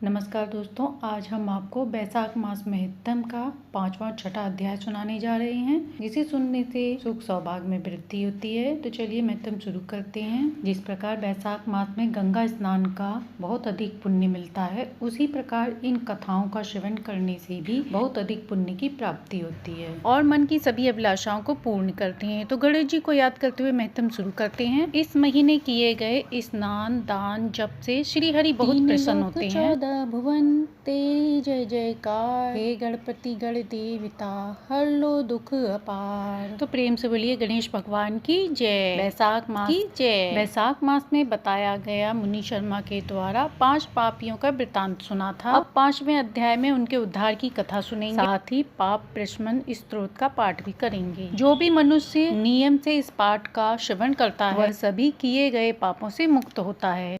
नमस्कार दोस्तों, आज हम आपको बैसाख मास महत्तम का 5वां छठा अध्याय सुनाने जा रहे हैं, जिसे सुनने से सुख सौभाग्य में वृद्धि होती है। तो चलिए महत्तम शुरू करते हैं। जिस प्रकार बैसाख मास में गंगा स्नान का बहुत अधिक पुण्य मिलता है, उसी प्रकार इन कथाओं का श्रवण करने से भी बहुत अधिक पुण्य की प्राप्ति होती है और मन की सभी अभिलाषाओं को पूर्ण करते हैं। तो गणेश जी को याद करते हुए महत्तम शुरू करते हैं। इस महीने किए गए स्नान दान जप से श्री हरि बहुत प्रसन्न होते हैं। भुवन तेरी जय जयकार, हे गणपति गण देवता, हर लो दुख अपार। तो प्रेम से बोलिए गणेश भगवान की जय। बैसाख मास की जय। बैसाख मास में बताया गया मुनि शर्मा के द्वारा 5 पापियों का वृतांत सुना था। अब 5वें अध्याय में उनके उद्धार की कथा सुनेंगे, साथ ही पाप प्रशमन स्तोत्र का पाठ भी करेंगे। जो भी मनुष्य नियम से इस पाठ का श्रवण करता है, वह सभी किए गए पापों से मुक्त होता है।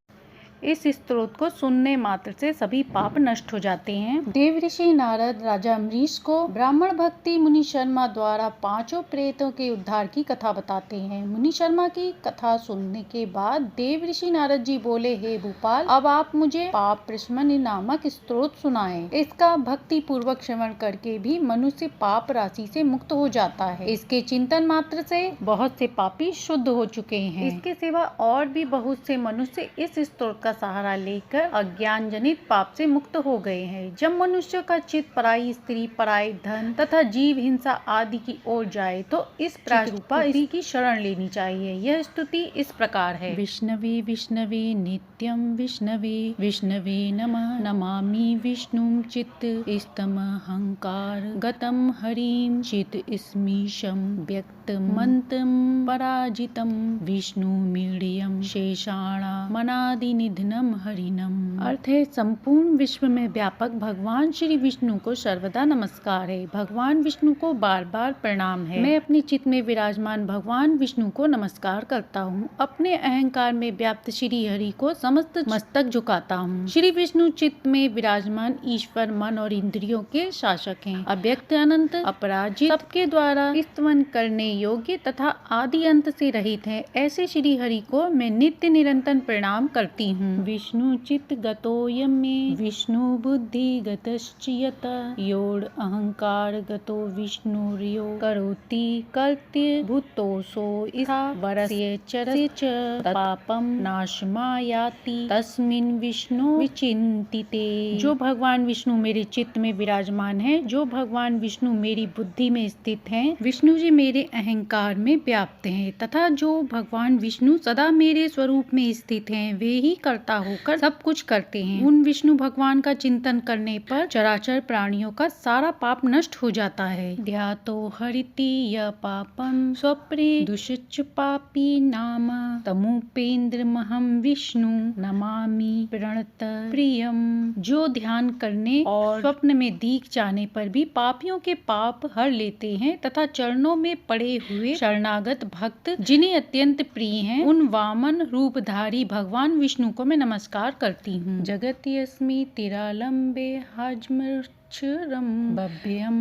इस स्तोत्र को सुनने मात्र से सभी पाप नष्ट हो जाते हैं। देवऋषि नारद राजा अम्बरीश को ब्राह्मण भक्ति मुनि शर्मा द्वारा 5 प्रेतों के उद्धार की कथा बताते हैं। मुनि शर्मा की कथा सुनने के बाद देवऋषि नारद जी बोले, हे भूपाल, अब आप मुझे पाप प्रशमन नामक स्तोत्र सुनाएं। इसका भक्ति पूर्वक श्रवण करके भी मनुष्य पाप राशि से मुक्त हो जाता है। इसके चिंतन मात्र से बहुत से पापी शुद्ध हो चुके हैं। इसके सिवा और भी बहुत से मनुष्य इस स्तोत्र का सहारा लेकर अज्ञान जनित पाप से मुक्त हो गए हैं। जब मनुष्य का चित्त पराई स्त्री, पराई धन तथा जीव हिंसा आदि की ओर जाए तो इस प्रारूपा स्त्री की शरण लेनी चाहिए। यह स्तुति इस प्रकार है। विष्णवे विष्णवे नित्यं विष्णवे विष्णवे नमः, नमामि विष्णुं चित्त स्तम अहंकार गतम हरिं चित स्मीशं व्यक्त मंत्रं पराजितं विष्णु मीडियम शेषाणा मनादि निधनम हरिनम। अर्थ है, संपूर्ण विश्व में व्यापक भगवान श्री विष्णु को सर्वदा नमस्कार है। भगवान विष्णु को बार बार प्रणाम है। मैं अपने चित्त में विराजमान भगवान विष्णु को नमस्कार करता हूँ। अपने अहंकार में व्याप्त श्री हरि को समस्त मस्तक झुकाता हूँ। श्री विष्णु चित्त में विराजमान ईश्वर मन और इंद्रियों के शासक हैं। अव्यक्त अनंत अपराजित, सबके द्वारा स्तवन करने योग्य तथा आदि अंत से रहित है। ऐसे श्री हरि को मैं नित्य निरंतर प्रणाम करती हूँ। विष्णु चित्त गतोयम में विष्णु बुद्धि गतश्च यतः योड़ अहंकार गतो विष्णुर्यो करोति कर्त्य भूतोसो इसा वरस्य चरस्य च पापम नाशमायाति तस्मिन् विष्णु विचिंतिते। जो भगवान विष्णु मेरे चित्त में विराजमान है, जो भगवान विष्णु मेरी बुद्धि में स्थित हैं, विष्णु जी मेरे अहंकार में व्याप्त हैं तथा जो भगवान विष्णु सदा मेरे स्वरूप में स्थित हैं, वे ही कर्ता होकर सब कुछ करते हैं। उन विष्णु भगवान का चिंतन करने पर चराचर प्राणियों का सारा पाप नष्ट हो जाता है। ध्यातो हरिति य पापम स्वप्रे दुष्च पापी नाम तमुपेन्द्र महम विष्णु नमामि प्रणत प्रियम। जो ध्यान करने और स्वप्न में दीख जाने पर भी पापियों के पाप हर लेते हैं तथा चरणों में पड़े हुए शरणागत भक्त जिन्हें अत्यंत प्रिय हैं, उन वामन रूपधारी भगवान विष्णु को मैं नमस्कार करती हूँ। जगत्यस्मि तिरालंबे हाजमक्षरम भव्यम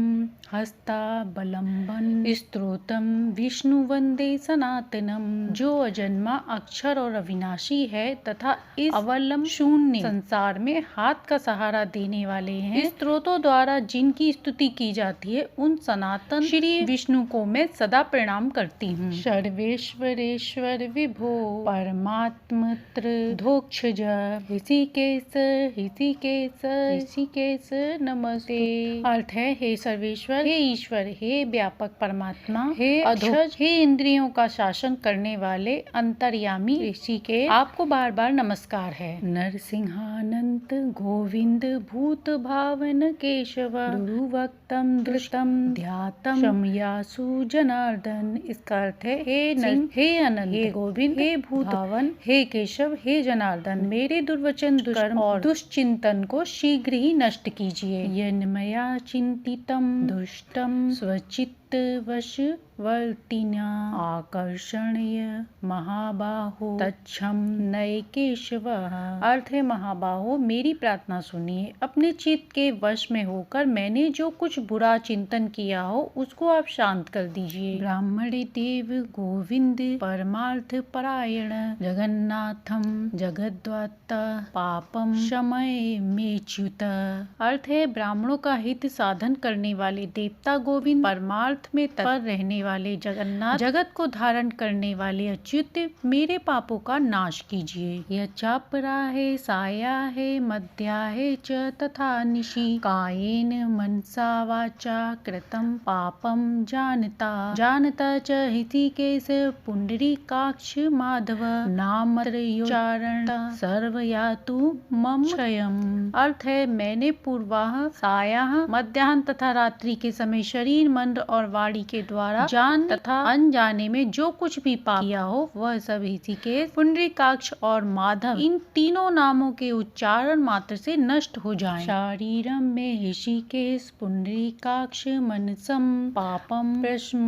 हस्ता बलम्बन स्त्रोतम विष्णु वंदे सनातनम। जो अजन्मा अक्षर और अविनाशी है तथा इस अवलंब शून्य संसार में हाथ का सहारा देने वाले हैं, स्त्रोतों द्वारा जिनकी स्तुति की जाती है, उन सनातन श्री विष्णु को मैं सदा प्रणाम करती हूँ। सर्वेश्वरेश्वर विभो परमात्मत्र धोक्षज ऋषिकेश ऋषिकेश ऋषिकेश नमस्ते। अर्थ है, हे सर्वेश्वर, हे ईश्वर, हे व्यापक परमात्मा, हे अधोक्षज, हे इंद्रियों का शासन करने वाले अंतर्यामी ऋषिकेश, आपको बार बार नमस्कार है। नरसिंहानंत गोविंद भूत भावन केशव दुर्वक्तम दृष्टम ध्यातम शमयासु जनार्दन। इसका अर्थ है, हे नर, हे अनंत, हे गोविंद, हे भूत भावन, हे केशव, हे जनार्दन, मेरे दुर्वचन दुष्कर्म और दुष्चिंतन को शीघ्र ही नष्ट कीजिए। यन्मया चिंतितम दुष्टम स्वचित वश वर्तिना आकर्षणीय महाबाहो तच्छम नये केशव। अर्थ है, महाबाहो मेरी प्रार्थना सुनिए, अपने चित्त के वश में होकर मैंने जो कुछ बुरा चिंतन किया हो उसको आप शांत कर दीजिए। ब्राह्मणे देव गोविंद परमार्थ परायण जगन्नाथम जगद्वाता पापम शमय मेच्युत। अर्थ है, ब्राह्मणों का हित साधन करने वाले देवता गोविंद, परमार्थ में तत्पर रहने वाले जगन्नाथ, जगत को धारण करने वाले अच्युत, मेरे पापों का नाश कीजिए। यह चापरा है, साया है, मध्या है च तथा निशि कायेन मनसा वाचा कृतम पापम जानता जानता च हृषिकेश पुंडरीकाक्ष माधव नामत्रयोच्चारण सर्वयातु मम क्षयम्। अर्थ है, मैंने पूर्वाह, सायाह, मध्याह्न तथा रात्रि के समय शरीर, मन और वाणी के द्वारा जान तथा अनजाने में जो कुछ भी पाप किया हो वह सब ऋषिकेश, पुंडरीकाक्ष और माधव इन तीनों नामों के उच्चारण मात्र से नष्ट हो जाएं। शारीरम में ऋषिकेश पुंडरीकाक्ष मनसम पापम प्रश्म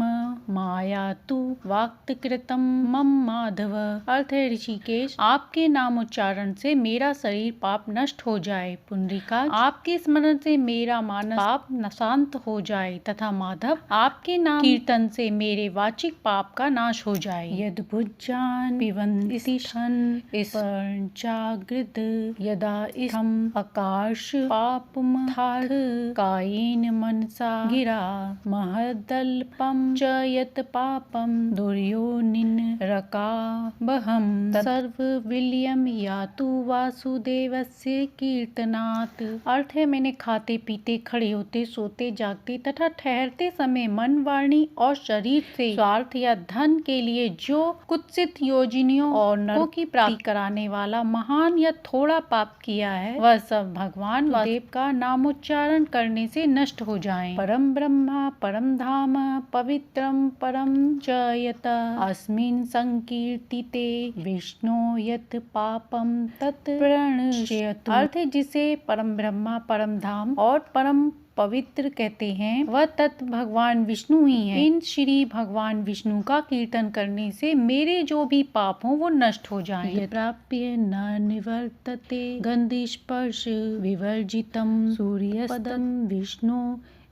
मायातु वाक्कृतम मम माधव। अर्थ है, ऋषिकेश आपके नाम उच्चारण से मेरा शरीर पाप नष्ट हो जाए, पुंडरीकाक्ष आपके स्मरण से मेरा मानस पाप शांत हो जाए तथा माधव आपके नाम कीर्तन से मेरे वाचिक पाप का नाश हो जाए। यद्भुजान पिबन्ति शन स्पर्शाग्रद यदा इत्थम आकाश पापम थार्थ कायेन मनसा गिरा महदल्पम च यत् पापम दुर्योनिन रकाबहम सर्व विलियम यातु वासुदेवस्य कीर्तनात्। अर्थ है, मैंने खाते पीते, खड़े होते, सोते, जागते तथा ठहरते समय मन, वाणी और शरीर से स्वार्थ या धन के लिए जो कुत्सित योजनियों और नरकों की प्राप्ति कराने वाला महान या थोड़ा पाप किया है वह सब भगवान वासुदेव का नामोच्चारण करने से नष्ट हो जाएं। परम ब्रह्मा परम धाम पवित्रम परम च यत अस्मिन् संकीर्तिते विष्णु यत् पापम तत् प्रणश्यतु। अर्थ है, जिसे परम ब्रह्मा, परम धाम और परम पवित्र कहते हैं वह तत्व भगवान विष्णु ही हैं। इन श्री भगवान विष्णु का कीर्तन करने से मेरे जो भी पाप हों वो नष्ट हो जाएं। प्राप्य न निवर्तते गंध स्पर्श विवर्जितम सूर्यपदम विष्णु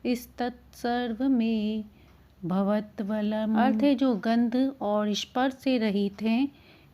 इस्तत्सर्व में भवत्वलम। अर्थ है, जो गंध और स्पर्श से रहित हैं,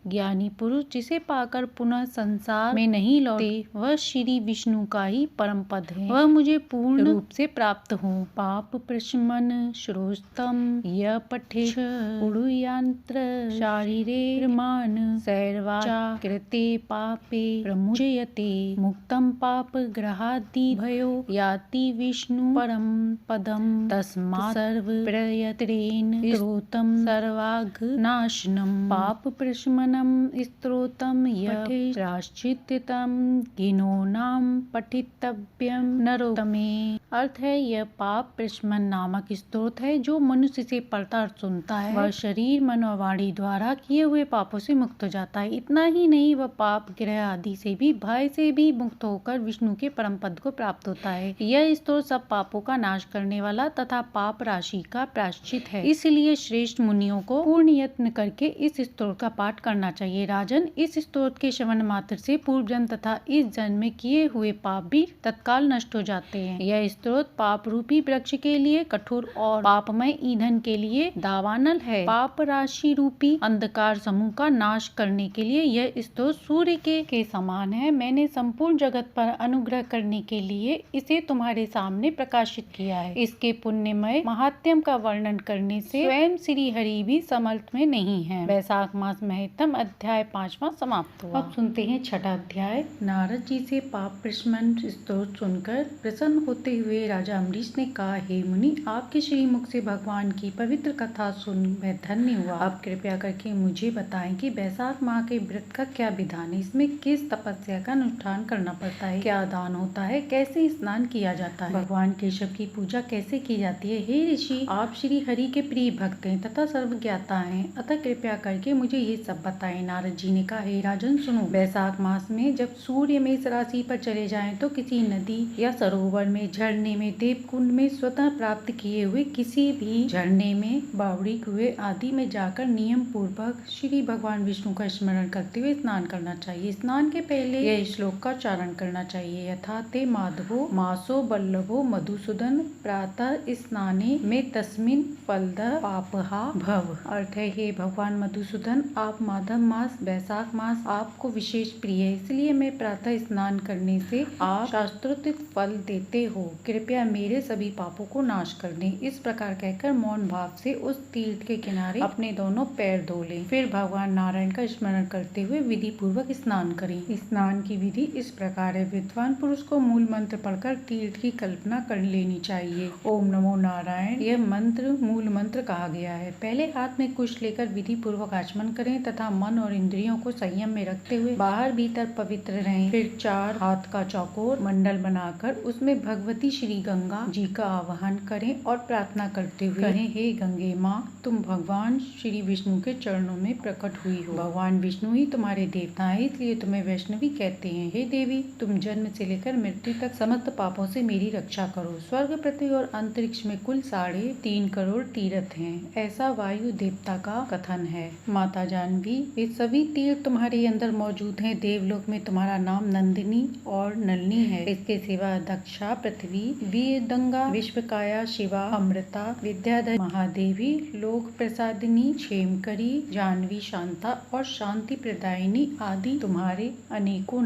ज्ञानी पुरुष जिसे पाकर पुनः संसार में नहीं लौटे वह श्री विष्णु का ही परम पद है, वह मुझे पूर्ण रूप से प्राप्त हो। पाप प्रशमन श्रोस्तम य पठेत उडुयंत्र शारीरे मान सैर्वाचा कृते पापे प्रमुच्यते मुक्तम पाप ग्रहादि भयो याति विष्णु परम पदम तस्मात् सर्व प्रयत्नेन स्तोत्रम सर्वाघ नाशनम। पाप प्रशमन स्तोत्रम यठे प्राश्चित्यतम किनोनाम पठितव्यम नरोत्तमे। अर्थ है, यह पाप प्रशमन नामक स्तोत्र है जो मनुष्य से पढ़ता और सुनता है वह शरीर, मन और वाणी द्वारा किए हुए पापों से मुक्त हो जाता है। इतना ही नहीं, वह पाप ग्रह आदि से भी, भय से भी मुक्त होकर विष्णु के परम पद को प्राप्त होता है। यह स्तोत्र सब पापों का नाश करने वाला तथा पाप राशि का प्रायश्चित है, इसलिए श्रेष्ठ मुनियों को पूर्ण यत्न करके इस स्तोत्र का पाठ करना चाहिए। राजन, इस स्तोत्र के श्रवण मात्र से पूर्व जन्म तथा इस जन्म में किए हुए पाप भी तत्काल नष्ट हो जाते हैं। यह स्तोत्र पाप रूपी वृक्ष के लिए कठोर और पापमय ईंधन के लिए दावानल है। पाप राशि रूपी अंधकार समूह का नाश करने के लिए यह स्तोत्र सूर्य के समान है। मैंने संपूर्ण जगत पर अनुग्रह करने के लिए इसे तुम्हारे सामने प्रकाशित किया है। इसके पुण्यमय महात्म्य का वर्णन करने से स्वयं श्री हरि भी समर्थ में नहीं है। वैशाख मास महत्तम अध्याय 5वां समाप्त हुआ। अब सुनते हैं छठा अध्याय। नारद जी से पाप प्रशमन स्तोत्र सुनकर प्रसन्न होते हुए राजा अम्बरीश ने कहा, हे मुनि, आपके श्री मुख से भगवान की पवित्र कथा सुन मैं धन्य हुआ। आप कृपया करके मुझे बताएं कि वैशाख माह के व्रत का क्या विधान है, इसमें किस तपस्या का अनुष्ठान करना पड़ता है, क्या दान होता है, कैसे स्नान किया जाता है, भगवान केशव की पूजा कैसे की जाती है। हे ऋषि, आप श्री हरि के प्रिय भक्त हैं तथा सर्वज्ञाता हैं, अतः कृपया करके मुझे ये सब बात आई। नारद जी ने कहा, हे राजन सुनो, वैशाख मास में जब सूर्य मेष राशि पर चले जाएं तो किसी नदी या सरोवर में, झरने में, देव कुंड में, स्वतः प्राप्त किए हुए किसी भी झरने में, बावड़ी, कुएं आदि में जाकर नियम पूर्वक श्री भगवान विष्णु का स्मरण करते हुए स्नान करना चाहिए। स्नान के पहले यह श्लोक का उच्चारण करना चाहिए, यथा ते माधवो मासो बल्लभो मधुसूदन प्रातः स्नाने में तस्मिन फलदः पापहा भव। अर्थ है, हे भगवान मधुसूदन, आप माधव मास वैशाख मास आपको विशेष प्रिय है, इसलिए मैं प्रातः स्नान करने से आप शास्त्रोक्त फल देते हो, कृपया मेरे सभी पापों को नाश कर दें। इस प्रकार कहकर मौन भाव से उस तीर्थ के किनारे अपने दोनों पैर धो लें। फिर भगवान नारायण का स्मरण करते हुए विधि पूर्वक स्नान करें। स्नान की विधि इस प्रकार है, विद्वान पुरुष को मूल मंत्र पढ़कर तीर्थ की कल्पना कर लेनी चाहिए। ओम नमो नारायण यह मंत्र मूल मंत्र कहा गया है। पहले हाथ में कुश लेकर विधि पूर्वक आचमन करें तथा मन और इंद्रियों को संयम में रखते हुए बाहर भीतर पवित्र रहें। फिर 4 हाथ का चौकोर मंडल बनाकर उसमें भगवती श्री गंगा जी का आवाहन करें और प्रार्थना करते हुए कहें, हे गंगे माँ, तुम भगवान श्री विष्णु के चरणों में प्रकट हुई हो। भगवान विष्णु ही तुम्हारे देवता है, इसलिए तुम्हें वैष्णवी कहते हैं। हे देवी, तुम जन्म से लेकर मृत्यु तक समस्त पापों से मेरी रक्षा करो। स्वर्ग, पृथ्वी और अंतरिक्ष में कुल 3.5 करोड़ तीर्थ हैं, ऐसा वायु देवता का कथन है। माता जानवी, ये सभी तीर्थ तुम्हारे अंदर मौजूद हैं। देवलोक में तुम्हारा नाम नंदिनी और नलिनी है। इसके सिवा दक्षा, पृथ्वी, वीरदंगा, विश्वकाया, शिवा, अमृता, विद्याधर, महादेवी, लोक प्रसादिनी, क्षेमकरी, जानवी, शांता और शांति प्रदायिनी आदि तुम्हारे अनेकों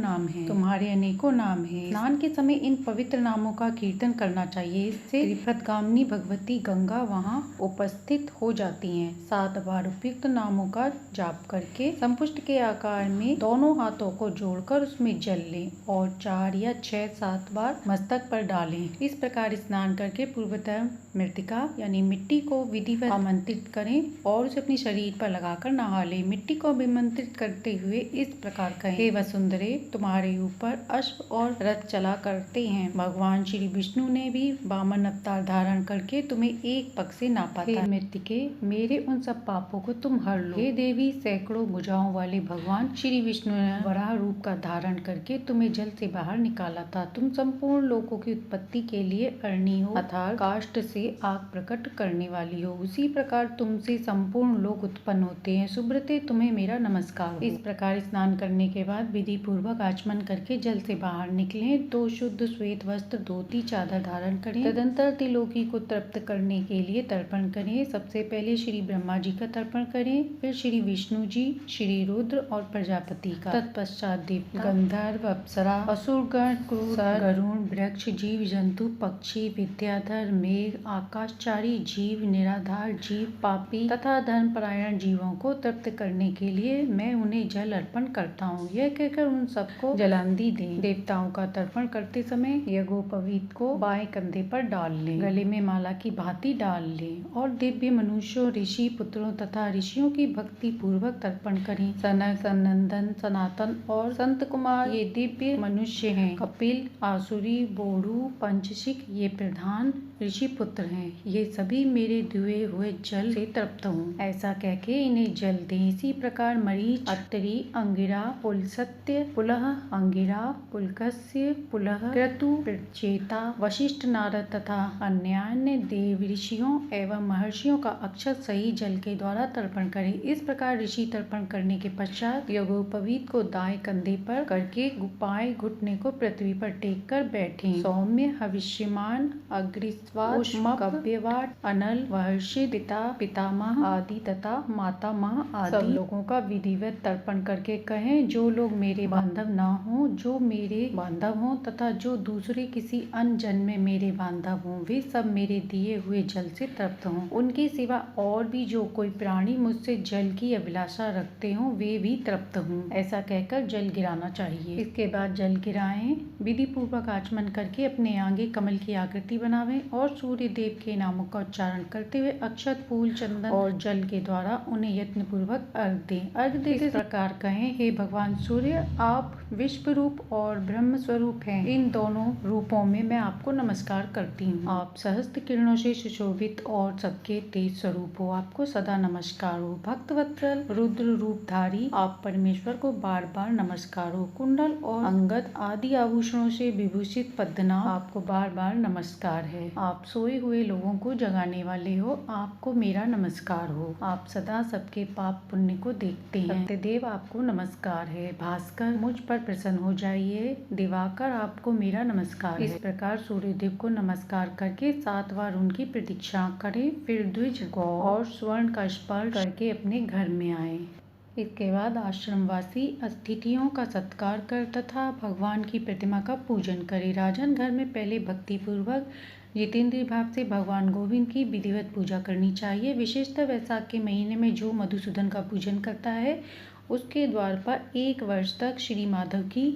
नाम हैं। स्नान के समय इन पवित्र नामों का कीर्तन करना चाहिए, इससे त्रिपथगामिनी भगवती गंगा वहाँ उपस्थित हो जाती हैं। 7 बार उपयुक्त नामों का जाप करके संपुष्ट के आकार में दोनों हाथों को जोड़कर उसमें जल लें और 4 या 6, 7 बार मस्तक पर डालें। इस प्रकार स्नान करके पूर्वतः मृतिका यानी मिट्टी को विधिवत आमंत्रित करें और उसे अपने शरीर पर लगाकर नहा लें। मिट्टी को अभिमंत्रित करते हुए इस प्रकार कहें, हे वसुंधरे, तुम्हारे ऊपर अश्व और रथ चला करते हैं। भगवान श्री विष्णु ने भी वामन अवतार धारण करके तुम्हें एक पग से नापा था। मृतिके, मेरे उन सब पापों को तुम हर लो। हे देवी, सैकड़ों भुजाओं वाले भगवान श्री विष्णु ने वराह रूप का धारण करके तुम्हें जल से बाहर निकाला था। तुम संपूर्ण लोकों की उत्पत्ति के लिए अरणी हो, अर्थात काष्ठ से आग प्रकट करने वाली हो। उसी प्रकार तुमसे संपूर्ण लोग उत्पन्न होते हैं। सुब्रते, तुम्हें मेरा नमस्कार। इस प्रकार स्नान करने के बाद विधि पूर्वक आचमन करके जल से बाहर निकलें। 2 शुद्ध श्वेत वस्त्र, धोती, चादर धारण करें। तदंतर त्रिलोकी को तृप्त करने के लिए तर्पण करें। सबसे पहले श्री ब्रह्मा जी का तर्पण करें, फिर श्री विष्णु जी, श्री रुद्र और प्रजापति का। तत्पश्चात देवता, गंधर्व, अप्सरा, असुरगण, क्रूर, गरुण, वृक्ष, जीव जंतु, पक्षी, विद्याधर, मेघ, आकाशचारी जीव, निराधार जीव, पापी तथा धर्मपरायण जीवों को तृप्त करने के लिए मैं उन्हें जल अर्पण करता हूँ। यह कहकर उन सबको जलांधी दें। देवताओं का तर्पण करते समय यज्ञोपवीत को बाएं कंधे पर डाल लें, गले में माला की भांति डाल लें और दिव्य मनुष्यों, ऋषि पुत्रों तथा ऋषियों की भक्ति पूर्वक तर्पण करें। सनक, सनंदन, सनातन और संत कुमार ये दिव्य मनुष्य हैं। कपिल, आसुरी, बोड़ू, पंचशिक ये प्रधान ऋषि पुत्र हैं। ये सभी मेरे दुए हुए जल से तृप्त हूँ, ऐसा कहके इन्हें जल दें। इसी प्रकार मरीच, अत्रि, अंगिरा, पुलस्त्य, पुलह, अंगिरा, पुलकस्य, पुलह, क्रतु, प्रचेता, वशिष्ठ, नारद तथा अन्य देव ऋषियों एवं महर्षियों का अक्षत सही जल के द्वारा तर्पण करें। इस प्रकार ऋषि तर्पण करने के पश्चात यज्ञोपवीत को दाएं कंधे पर करके बाएं घुटने को पृथ्वी पर टेक कर बैठे। सौम्य, हविष्यमान, अग्निस्वाद, कव्यवाट, अनल, महर्षि, पिता, पितामह आदि तथा मातामह आदि सब लोगों का विधिवत तर्पण करके कहें, जो लोग मेरे बांधव ना हो, जो मेरे बांधव हों तथा जो दूसरे किसी अन्य जन्म में मेरे बांधव हों, वे सब मेरे दिए हुए जल से तृप्त हों। उनके सिवा और भी जो कोई प्राणी मुझसे जल की अभिलाषा रखते हों, वे भी तृप्त हों, ऐसा कहकर जल गिराना चाहिए। इसके बाद जल गिराएं। विधि पूर्वक आचमन करके अपने आगे कमल की आकृति बनावें और सूर्य देव के नामों का उच्चारण करते हुए अक्षत, फूल, चंदन और जल के द्वारा उन्हें यत्न पूर्वक अर्घ दें। अर्घ देते इस प्रकार कहें, हे भगवान सूर्य, आप विश्व रूप और ब्रह्म स्वरूप हैं। इन दोनों रूपों में मैं आपको नमस्कार करती हूँ। आप सहस्त्र किरणों से सुशोभित और सबके तेज स्वरूप हो, आपको सदा नमस्कार हो। भक्तवत्सल रुद्र रुद्र रूपधारी आप परमेश्वर को बार बार नमस्कार हो। कुंडल और अंगद आदि आभूषणों से विभूषित पद्मनाभ आपको बार बार नमस्कार है। आप सोए हुए लोगों को जगाने वाले हो, आपको मेरा नमस्कार हो। आप सदा सबके पाप पुण्य को देखते हैं। सत्यदेव आपको नमस्कार है। भास्कर मुझ पर प्रसन्न हो जाइए। दिवाकर आपको मेरा नमस्कार है। इस प्रकार सूर्यदेव को नमस्कार करके 7 बार उनकी प्रतीक्षा करें, फिर द्विज गौ और स्वर्ण का स्पर्श करके अपने घर में आए। इसके बाद आश्रमवासी अतिथियों का सत्कार कर तथा भगवान की प्रतिमा का पूजन करे। राजन घर में पहले भक्ति पूर्वक जितेंद्रिय भाव से भगवान गोविंद की विधिवत पूजा करनी चाहिए। विशेषतः वैशाख के महीने में जो मधुसूदन का पूजन करता है उसके द्वार पर 1 वर्ष तक श्री माधव की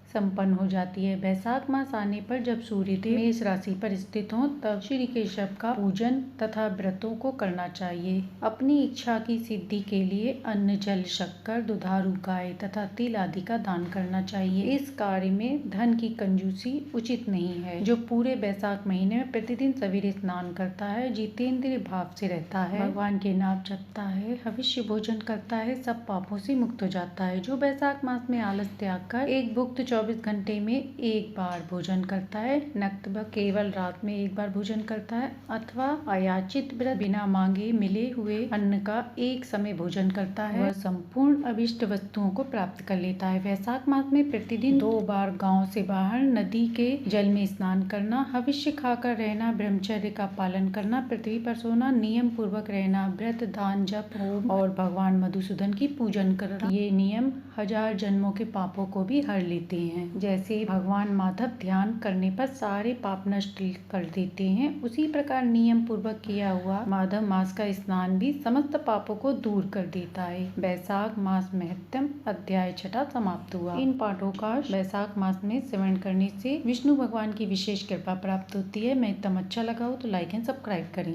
संपन्न हो जाती है। वैशाख मास आने पर जब सूर्यदेव मेष राशि पर स्थित हों तब श्री केशव का पूजन तथा व्रतों को करना चाहिए। अपनी इच्छा की सिद्धि के लिए अन्न, जल, शक्कर, दुधारू गाय तथा तिल आदि का दान करना चाहिए। इस कार्य में धन की कंजूसी उचित नहीं है। जो पूरे वैशाख महीने में प्रतिदिन सवेरे स्नान करता है, जितेंद्रिय भाव से रहता है, भगवान के नाम जपता है, हविष्य भोजन करता है, सब पापों से मुक्त हो जाता है। जो वैशाख मास में आलस त्याग कर एक भुक्त 24 घंटे में 1 बार भोजन करता है, नक्तबा केवल रात में 1 बार भोजन करता है अथवा अयाचित व्रत बिना मांगे मिले हुए अन्न का एक समय भोजन करता है, वह संपूर्ण अभिष्ट वस्तुओं को प्राप्त कर लेता है। वैशाख मास में प्रतिदिन 2 बार गांव से बाहर नदी के जल में स्नान करना, हविष्य खाकर रहना, ब्रह्मचर्य का पालन करना, पृथ्वी पर सोना, नियम पूर्वक रहना, व्रत, दान, जप, होम और भगवान मधुसूदन की पूजन करना, ये नियम 1000 जन्मों के पापों को भी हर लेते हैं। जैसे भगवान माधव ध्यान करने पर सारे पाप नष्ट कर देते हैं, उसी प्रकार नियम पूर्वक किया हुआ माधव मास का स्नान भी समस्त पापों को दूर कर देता है। वैशाख मास महत्तम अध्याय 6 समाप्त हुआ। इन पाठों का वैशाख मास में श्रवण करने से विष्णु भगवान की विशेष कृपा प्राप्त होती है। महत्तम अच्छा लगा हो तो लाइक एंड सब्सक्राइब करें।